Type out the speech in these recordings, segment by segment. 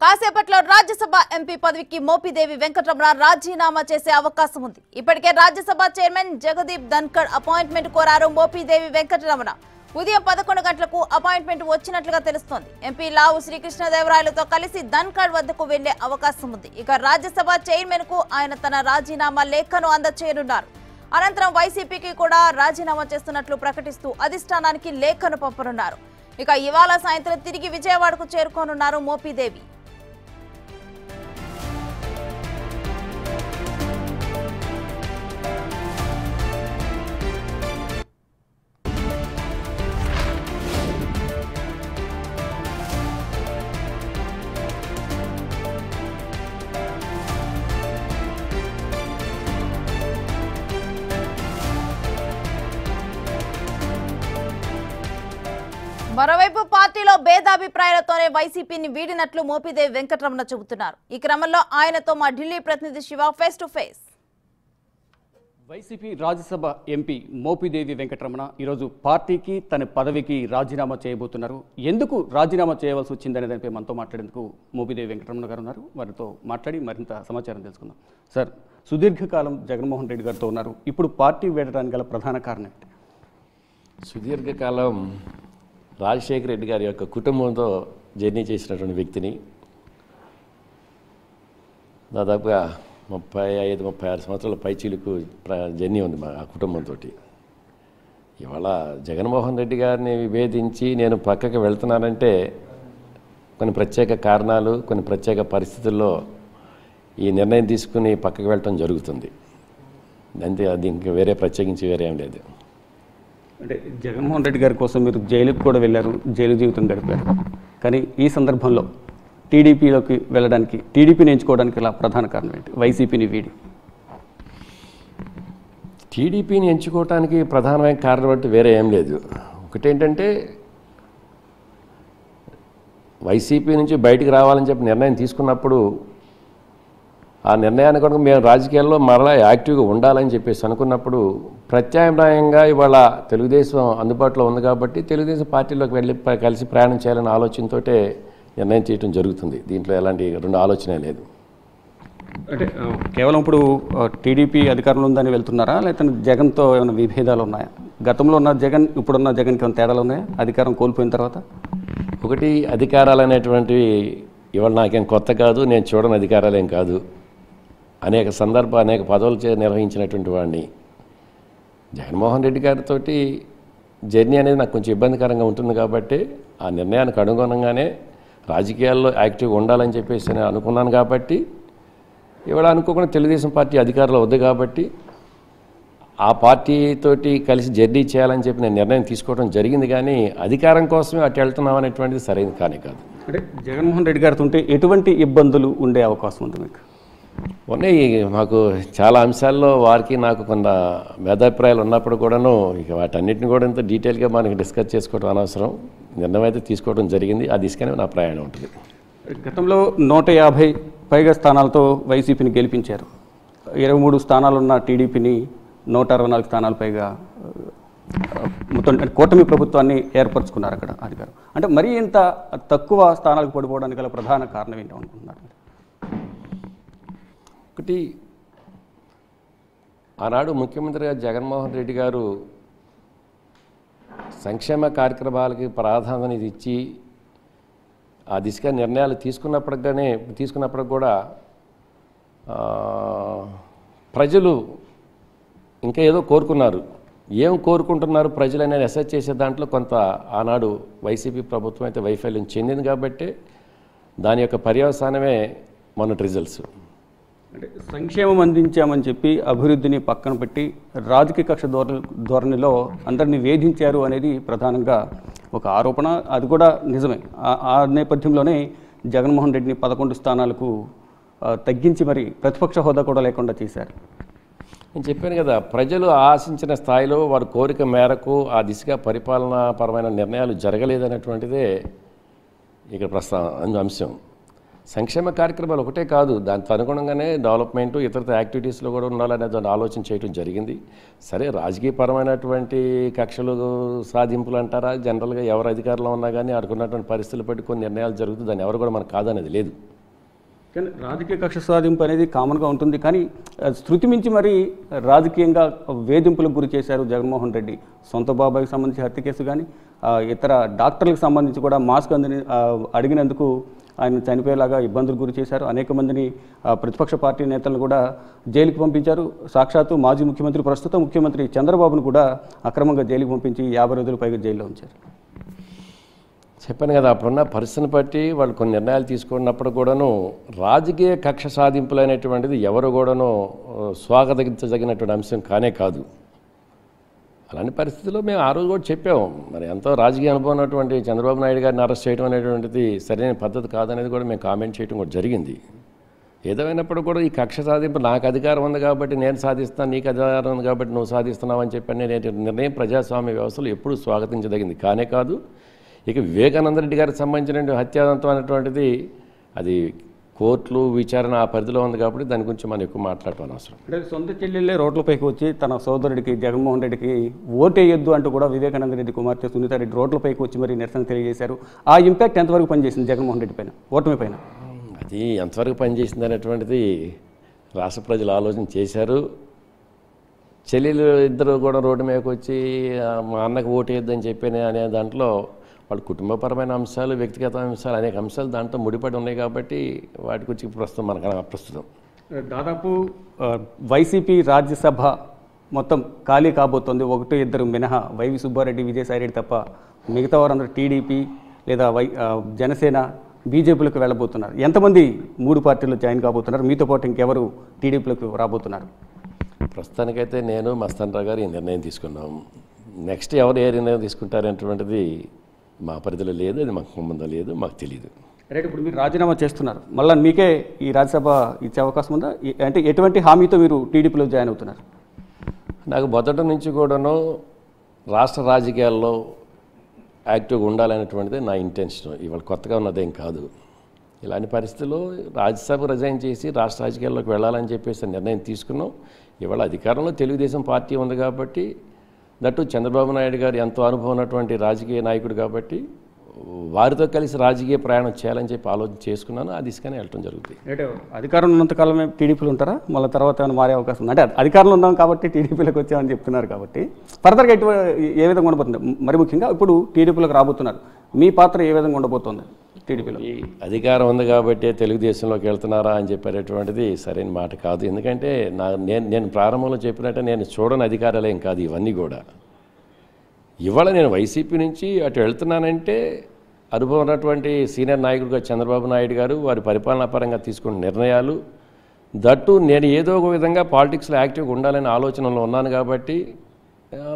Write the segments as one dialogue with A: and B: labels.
A: కాసేపట్లో రాజ్యసభ ఎంపీ పదవికి మోపిదేవి వెంకటరమణ రాజీనామా చేసే అవకాశం ఉంది. ఇప్పటికే రాజ్యసభ చైర్మన్ జగదీప్ ధన్కర్ అపాయింట్మెంట్ కోరారు మోపిదేవి వెంకటరమణ. ఉదయం 11 గంటలకు అపాయింట్మెంట్ వచ్చినట్లుగా తెలుస్తోంది. ఎంపీ లావు శ్రీకృష్ణదేవరాయలతో కలిసి ధన్కర్ వద్దకు వెళ్లే అవకాశం ఉంది. ఇక రాజ్యసభ చైర్మన్ కు ఆయన తన రాజీనామా లేఖను అందజేయనున్నారు. అనంతరం వైసీపీకి కూడా రాజీనామా చేస్తున్నట్లు ప్రకటిస్తూ అధిష్టానానికి లేఖను పంపనున్నారు. ఇక ఇవాళ సాయంత్రం తిరిగి విజయవాడకు చేరుకోనున్నారు మోపిదేవి. మరోవైపు పార్టీలో భేదాభిప్రాయాలతోనే వైసీపీని వీడినట్లు మోపిదేవి వెంకటరమణ చెబుతున్నారు. ఈ క్రమంలో ఆయనతో మా ఢిల్లీ ప్రతినిధి Shiva face to face.
B: YCP Rajya Sabha MP Mopidevi Venkataramana ఈరోజు పార్టీకి తన పదవికి రాజీనామా చేయబోతున్నారు. ఎందుకు రాజీనామా చేయవలసి వచ్చిందనే దానిపై మనతో మాట్లాడేందుకు మోపిదేవి వెంకటరమణ గారు ఉన్నారు. వారితో మాట్లాడి మరింత సమాచారం తెలుసుకుందాం. సార్, సుదీర్ఘకాలం జగన్మోహన్ రెడ్డి గారితో ఉన్నారు. ఇప్పుడు పార్టీ వీడడానికి గల ప్రధాన కారణం ఏంటి?
C: సుదీర్ఘకాలం రాజశేఖర రెడ్డి గారి యొక్క కుటుంబంతో జర్నీ చేసినటువంటి వ్యక్తిని, దాదాపుగా 35-36 సంవత్సరాల పైచీలకు జర్నీ ఉంది మా కుటుంబంతో. ఇవాళ జగన్మోహన్ రెడ్డి గారిని విభేదించి నేను పక్కకి వెళ్తున్నానంటే కొన్ని ప్రత్యేక కారణాలు, కొన్ని ప్రత్యేక పరిస్థితుల్లో ఈ నిర్ణయం తీసుకుని పక్కకి వెళ్ళటం జరుగుతుంది. అంతే, అది ఇంకా వేరే ప్రత్యేకించి వేరే ఏం లేదు.
B: అంటే జగన్మోహన్ రెడ్డి గారి కోసం మీరు జైలుకు కూడా వెళ్ళారు, జైలు జీవితం గడిపారు. కానీ ఈ సందర్భంలో టీడీపీలోకి వెళ్ళడానికి, టీడీపీని ఎంచుకోవడానికి ఇలా ప్రధాన కారణం ఏంటి? వైసీపీని వీడి
C: టీడీపీని ఎంచుకోవడానికి ప్రధానమైన కారణం అంటే వేరే ఏం లేదు. ఒకటేంటంటే వైసీపీ నుంచి బయటికి రావాలని చెప్పి నిర్ణయం తీసుకున్నప్పుడు ఆ నిర్ణయాన్ని కనుక మేము రాజకీయాల్లో మరలా యాక్టివ్గా ఉండాలని చెప్పేసి అనుకున్నప్పుడు ప్రత్యామ్నాయంగా ఇవాళ తెలుగుదేశం అందుబాటులో ఉంది కాబట్టి తెలుగుదేశం పార్టీలోకి వెళ్ళి కలిసి ప్రయాణం చేయాలనే ఆలోచనతో నిర్ణయం చేయడం జరుగుతుంది. దీంట్లో ఎలాంటి రెండు ఆలోచనే లేదు.
B: అంటే కేవలం ఇప్పుడు టీడీపీ అధికారంలో ఉందని వెళ్తున్నారా, లేకపోతే జగన్తో ఏమైనా విభేదాలు ఉన్నాయా? గతంలో ఉన్న జగన్, ఇప్పుడున్న జగన్కి ఏమైనా తేడాలు ఉన్నాయా అధికారం కోల్పోయిన తర్వాత?
C: ఒకటి, అధికారాలు అనేటువంటివి ఇవాళ నాకేం కొత్త కాదు, నేను చూడని అధికారాలు ఏం కాదు. అనేక అనేక పదవులు నిర్వహించినటువంటి వాడిని. జగన్మోహన్ రెడ్డి గారితో జర్నీ అనేది నాకు కొంచెం ఇబ్బందికరంగా ఉంటుంది కాబట్టి ఆ నిర్ణయానికి అనుగుణంగానే రాజకీయాల్లో యాక్టివ్గా ఉండాలని చెప్పేసి నేను అనుకున్నాను. కాబట్టి ఇవాళ అనుకోకుండా తెలుగుదేశం పార్టీ అధికారంలో వద్దు కాబట్టి ఆ పార్టీతోటి కలిసి జర్నీ చేయాలని చెప్పి నేను నిర్ణయం తీసుకోవడం జరిగింది. కానీ అధికారం కోసమే అటు వెళ్తున్నాం అనేటువంటిది సరైనది కానే కాదు.
B: అంటే జగన్మోహన్ రెడ్డి గారితో ఉంటే ఎటువంటి ఇబ్బందులు ఉండే అవకాశం ఉంది మీకు?
C: ఉన్నాయి. మాకు చాలా అంశాల్లో వారికి నాకు కొంత భేదాభిప్రాయాలు ఉన్నప్పుడు కూడాను ఇక వాటన్నిటిని కూడా ఇంత డీటెయిల్గా మనకి డిస్కస్ చేసుకోవడం అనవసరం. నిర్ణయం అయితే తీసుకోవడం జరిగింది. ఆ దిశగానే నా ప్రయాణం ఉంటుంది.
B: గతంలో 150 పైగా స్థానాలతో వైసీపీని గెలిపించారు. 23 స్థానాలున్న టీడీపీని 164 స్థానాలు పైగా మొత్తం కూటమి ప్రభుత్వాన్ని ఏర్పరచుకున్నారు అక్కడ అధికారం. అంటే మరీ ఇంత తక్కువ స్థానాలకు పడిపోవడానికి గల ప్రధాన కారణం ఏంటి అనుకుంటున్నారు?
C: ఒకటి, ఆనాడు ముఖ్యమంత్రిగా జగన్మోహన్ రెడ్డి గారు సంక్షేమ కార్యక్రమాలకి ప్రాధాన్యత ఇచ్చి ఆ దిశగా నిర్ణయాలు తీసుకున్నప్పటికి కూడా ప్రజలు ఇంకా ఏదో కోరుకున్నారు. ఏం కోరుకుంటున్నారు ప్రజలు అనేది అసెస్ చేసే దాంట్లో కొంత ఆనాడు వైసీపీ ప్రభుత్వం అయితే వైఫల్యం చెందింది. కాబట్టి దాని యొక్క పర్యవసానమే మొన్నటి రిజల్ట్స్.
B: అంటే సంక్షేమం అందించామని చెప్పి అభివృద్ధిని పక్కన పెట్టి రాజకీయ కక్ష ధోరణిలో అందరినీ వేధించారు అనేది ప్రధానంగా ఒక ఆరోపణ. అది కూడా నిజమే. ఆ నేపథ్యంలోనే జగన్మోహన్ రెడ్డిని 11 స్థానాలకు తగ్గించి మరి ప్రతిపక్ష హోదా కూడా లేకుండా చేశారు.
C: నేను చెప్పాను కదా, ప్రజలు ఆశించిన స్థాయిలో వారి కోరిక మేరకు ఆ దిశగా పరిపాలనాపరమైన నిర్ణయాలు జరగలేదనేటువంటిదే ఇక్కడ అంశం. సంక్షేమ కార్యక్రమాలు ఒకటే కాదు, దానికి అనుగుణంగానే డెవలప్మెంటు ఇతర యాక్టివిటీస్లో కూడా ఉండాలనే దాన్ని ఆలోచన చేయడం జరిగింది. సరే, రాజకీయపరమైనటువంటి కక్షలు సాధింపులు అంటారా, జనరల్గా ఎవరు అధికారంలో ఉన్నా కానీ అనుకున్నటువంటి పరిస్థితులు బట్టి కొన్ని నిర్ణయాలు జరుగుతుంది. దాన్ని ఎవరు కూడా మనకు కాదనేది లేదు.
B: కానీ రాజకీయ కక్ష సాధింపు అనేది కామన్గా ఉంటుంది, కానీ శృతి మించి మరి రాజకీయంగా వేధింపులకు గురి చేశారు జగన్మోహన్ రెడ్డి. సొంత బాబాయికి సంబంధించి హత్య కేసు కానీ ఇతర డాక్టర్లకు సంబంధించి కూడా మాస్క్ అడిగినందుకు ఆయన చనిపోయేలాగా ఇబ్బందులు గురి చేశారు. అనేక మందిని ప్రతిపక్ష పార్టీ నేతలను కూడా జైలుకి పంపించారు. సాక్షాత్తు మాజీ ముఖ్యమంత్రి, ప్రస్తుత ముఖ్యమంత్రి చంద్రబాబును కూడా అక్రమంగా జైలుకి పంపించి 50 రోజుల పైగా జైల్లో ఉంచారు.
C: చెప్పాను కదా, అప్పుడున్న పరిస్థితిని బట్టి వాళ్ళు కొన్ని నిర్ణయాలు తీసుకున్నప్పుడు కూడాను రాజకీయ కక్ష సాధింపులు అనేటువంటిది ఎవరు కూడాను స్వాగతించదగినటువంటి అంశం కానే కాదు. అలాంటి పరిస్థితుల్లో మేము ఆ రోజు కూడా చెప్పాము, మరి ఎంతో రాజకీయ అనుభవం ఉన్నటువంటి చంద్రబాబు నాయుడు గారిని అరెస్ట్ చేయడం అనేటువంటిది సరైన పద్ధతి కాదనేది కూడా మేము కామెంట్ చేయడం కూడా జరిగింది. ఏదైనప్పుడు కూడా ఈ కక్ష సాధింపు నాకు అధికారం ఉంది కాబట్టి నేను సాధిస్తాను, నీకు అధికారం ఉంది కాబట్టి నువ్వు సాధిస్తున్నావు అని చెప్పి నేను నిర్ణయం ప్రజాస్వామ్య వ్యవస్థలో ఎప్పుడూ స్వాగతించదగింది కానే కాదు. ఇక వివేకానంద రెడ్డి గారికి సంబంధించిన హత్యాదంతం అనేటువంటిది అది కోర్టులు విచారణ ఆ పరిధిలో ఉంది కాబట్టి దాని గురించి మనం ఎక్కువ మాట్లాడటం అవసరం.
B: అంటే సొంత చెల్లెళ్ళే రోడ్లపైకి వచ్చి తన సోదరుడికి జగన్మోహన్ రెడ్డికి ఓటేయొద్దు అంటూ కూడా వివేకానంద రెడ్డి కుమార్తె సునీతారెడ్డి రోడ్లపైకి వచ్చి మరి నిరసన తెలియజేశారు. ఆ ఇంపాక్ట్ ఎంతవరకు పనిచేసింది జగన్మోహన్ రెడ్డి పైన, ఓటమి పైన?
C: అది ఎంతవరకు పనిచేసింది అనేటువంటిది రాష్ట్ర ప్రజలు ఆలోచన చేశారు. చెల్లెలు ఇద్దరు కూడా రోడ్డు మీదకి వచ్చి మా అన్నకు ఓటేయొద్దని చెప్పి అనే దాంట్లో వాళ్ళ కుటుంబపరమైన అంశాలు, వ్యక్తిగత అంశాలు, అనేక అంశాలు దాంట్లో ముడిపడి ఉన్నాయి కాబట్టి వాటి గురించి ప్రస్తుతం మనకు ప్రస్తుతం
B: దాదాపు వైసీపీ రాజ్యసభ మొత్తం ఖాళీ కాబోతోంది. 1-2 మినహా వైవి సుబ్బారెడ్డి, విజయసాయిరెడ్డి తప్ప మిగతా వారందరూ టీడీపీ లేదా జనసేన, బీజేపీలకు వెళ్ళబోతున్నారు. ఎంతమంది 3 పార్టీలు జాయిన్ కాబోతున్నారు? మీతో పాటు ఇంకెవరు టీడీపీలకు రాబోతున్నారు?
C: ప్రస్తుతానికైతే నేను మస్తాన్రావు గారు ఈ నిర్ణయం తీసుకున్నాం. నెక్స్ట్ ఎవరు ఏ నిర్ణయం తీసుకుంటారనేటువంటిది మా పరిధిలో లేదు, అది మాకు సంబంధం లేదు, మాకు తెలియదు.
B: రైట్, ఇప్పుడు మీరు రాజీనామా చేస్తున్నారు, మళ్ళీ మీకే ఈ రాజ్యసభ ఇచ్చే అవకాశం ఉందా? అంటే ఎటువంటి హామీతో మీరు టీడీపీలో జాయిన్ అవుతున్నారు?
C: నాకు మొదటి నుంచి కూడాను రాష్ట్ర రాజకీయాల్లో యాక్టివ్గా ఉండాలనేటువంటిది నా ఇంటెన్షన్. ఇవాళ కొత్తగా ఉన్నదేం కాదు. ఇలాంటి పరిస్థితుల్లో రాజ్యసభ రిజైన్ చేసి రాష్ట్ర రాజకీయాల్లోకి వెళ్ళాలని చెప్పేసి నిర్ణయం తీసుకున్నాం. ఇవాళ అధికారంలో తెలుగుదేశం పార్టీ ఉంది కాబట్టి, దట్టు చంద్రబాబు నాయుడు గారు ఎంతో అనుభవం ఉన్నటువంటి రాజకీయ నాయకుడు కాబట్టి వారితో కలిసి రాజకీయ ప్రయాణం చేయాలని చెప్పి ఆలోచన చేసుకున్నాను. ఆ దిశగానే వెళ్ళడం జరుగుతుంది.
B: అంటే అధికారంలో ఉన్నంతకాలమే టీడీపీలు ఉంటారా? మళ్ళీ తర్వాత ఏమైనా మారే అవకాశం ఉంది? అంటే అధికారంలో ఉన్నాం కాబట్టి టీడీపీలకు వచ్చామని చెప్తున్నారు కాబట్టి ఫర్దర్గా ఏ విధంగా ఉండబోతుంది? మరి ముఖ్యంగా ఇప్పుడు టీడీపీలకు రాబోతున్నారు, మీ పాత్ర ఏ విధంగా ఉండబోతుంది టీడీపీలో?
C: ఈ అధికారం ఉంది కాబట్టి తెలుగుదేశంలోకి వెళ్తున్నారా అని చెప్పేటటువంటిది సరైన మాట కాదు. ఎందుకంటే నేను ప్రారంభంలో చెప్పినట్టే నేను చూడని అధికారాలేం కాదు ఇవన్నీ కూడా. ఇవాళ నేను వైసీపీ నుంచి అటు వెళ్తున్నానంటే అనుభవం ఉన్నటువంటి సీనియర్ నాయకుడిగా చంద్రబాబు నాయుడు గారు వారి పరిపాలనా పరంగా తీసుకున్న నిర్ణయాలు, దట్టు నేను ఏదో ఒక విధంగా పాలిటిక్స్లో యాక్టివ్గా ఉండాలనే ఆలోచనలో ఉన్నాను కాబట్టి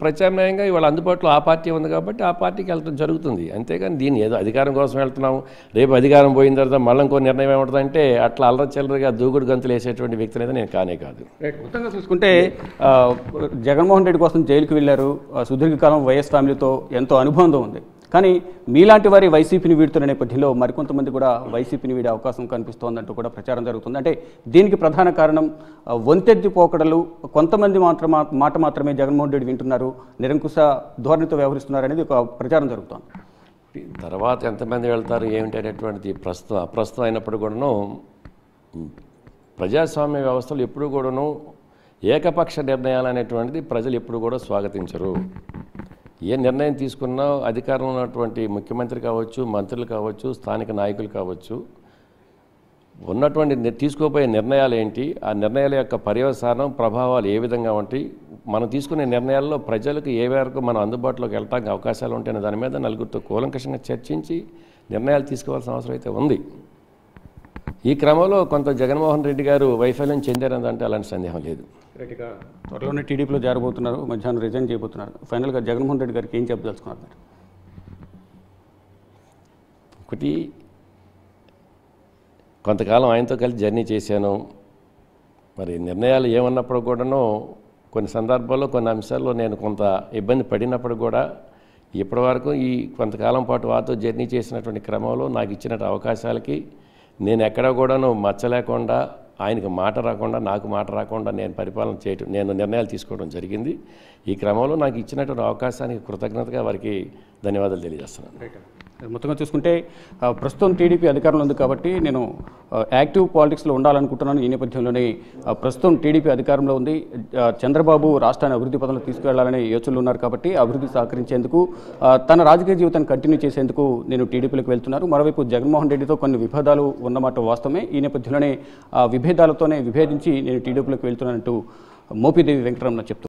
C: ప్రత్యామ్నాయంగా ఇవాళ అందుబాటులో ఆ పార్టీ ఉంది కాబట్టి ఆ పార్టీకి వెళ్ళడం జరుగుతుంది. అంతేగాని దీన్ని ఏదో అధికారం కోసం వెళ్తున్నాము, రేపు అధికారం పోయిన తర్వాత మళ్ళీ ఇంకో నిర్ణయం ఏముంటుందంటే అట్లా అల్లరచిల్లరగా దూకుడు గంతులు వేసేటువంటి వ్యక్తి అనేది నేను కానే కాదు.
B: మొత్తంగా చూసుకుంటే జగన్మోహన్ రెడ్డి కోసం జైలుకి వెళ్ళారు, సుదీర్ఘకాలం వైఎస్ ఫ్యామిలీతో ఎంతో అనుబంధం ఉంది. కానీ మీలాంటి వారి వైసీపీని వీడుతున్న నేపథ్యంలో మరికొంతమంది కూడా వైసీపీని వీడే అవకాశం కనిపిస్తోందంటూ కూడా ప్రచారం జరుగుతుంది. అంటే దీనికి ప్రధాన కారణం వంతెద్ది పోకడలు, కొంతమంది మాట మాత్రమే జగన్మోహన్ రెడ్డి వింటున్నారు, నిరంకుశ ధోరణితో వ్యవహరిస్తున్నారు అనేది ఒక ప్రచారం జరుగుతోంది.
C: తర్వాత ఎంతమంది వెళ్తారు ఏమిటి అనేటువంటిది ప్రస్తుతం అప్రస్తుతం అయినప్పుడు కూడాను ప్రజాస్వామ్య వ్యవస్థలు ఎప్పుడు కూడాను ఏకపక్ష నిర్ణయాలు అనేటువంటిది ప్రజలు ఎప్పుడు కూడా స్వాగతించరు. ఏ నిర్ణయం తీసుకున్నా అధికారంలో ఉన్నటువంటి ముఖ్యమంత్రి కావచ్చు, మంత్రులు కావచ్చు, స్థానిక నాయకులు కావచ్చు, ఉన్నటువంటి తీసుకోబోయే నిర్ణయాలు ఏంటి, ఆ నిర్ణయాల యొక్క పర్యవసానం ప్రభావాలు ఏ విధంగా ఉంటాయి, మనం తీసుకునే నిర్ణయాల్లో ప్రజలకు ఏ మేరకు మనం అందుబాటులోకి వెళ్ళడానికి అవకాశాలు ఉంటాయనే దాని మీద నలుగురితో కూలంకషంగా చర్చించి నిర్ణయాలు తీసుకోవాల్సిన అవసరం అయితే ఉంది. ఈ క్రమంలో కొంత జగన్మోహన్ రెడ్డి గారు వైఫల్యం చెందారంటే అలాంటి సందేహం లేదు.
B: రైట్గా త్వరలోనే టీడీపీలో జారబోతున్నారు, మధ్యాహ్నం రిజైన్ చేయబోతున్నారు. ఫైనల్గా జగన్మోహన్ రెడ్డి గారికి ఏం చెప్పదలుచుకున్నారు?
C: ఒకటి, కొంతకాలం ఆయనతో కలిసి జర్నీ చేశాను. మరి నిర్ణయాలు ఏమన్నప్పుడు కూడాను కొన్ని సందర్భాల్లో కొన్ని అంశాల్లో నేను కొంత ఇబ్బంది పడినప్పుడు కూడా ఇప్పటివరకు ఈ కొంతకాలం పాటు వారితో జర్నీ చేసినటువంటి క్రమంలో నాకు ఇచ్చిన అవకాశాలకి నేను ఎక్కడ కూడాను మచ్చలేకుండా, ఆయనకు మాట రాకుండా, నాకు మాట రాకుండా నేను పరిపాలన చేయటం, నేను నిర్ణయాలు తీసుకోవడం జరిగింది. ఈ క్రమంలో నాకు ఇచ్చినటువంటి అవకాశానికి కృతజ్ఞతగా వారికి ధన్యవాదాలు తెలియజేస్తున్నాను.
B: మొత్తంగా చూసుకుంటే ప్రస్తుతం టీడీపీ అధికారంలో ఉంది కాబట్టి నేను యాక్టివ్ పాలిటిక్స్లో ఉండాలనుకుంటున్నాను. ఈ నేపథ్యంలోనే ప్రస్తుతం టీడీపీ అధికారంలో ఉంది. చంద్రబాబు రాష్ట్రాన్ని అభివృద్ధి పదంలో తీసుకువెళ్లాలనే యోచనలు ఉన్నారు కాబట్టి అభివృద్ధి సహకరించేందుకు తన రాజకీయ జీవితాన్ని కంటిన్యూ చేసేందుకు నేను టీడీపీలోకి వెళ్తున్నారు. మరోవైపు జగన్మోహన్ రెడ్డితో కొన్ని విభేదాలు ఉన్నమాట వాస్తవమే. ఈ నేపథ్యంలోనే విభేదాలతోనే విభేదించి నేను టీడీపీలోకి వెళ్తున్నానంటూ మోపిదేవి వెంకటరమణ చెప్తున్నారు.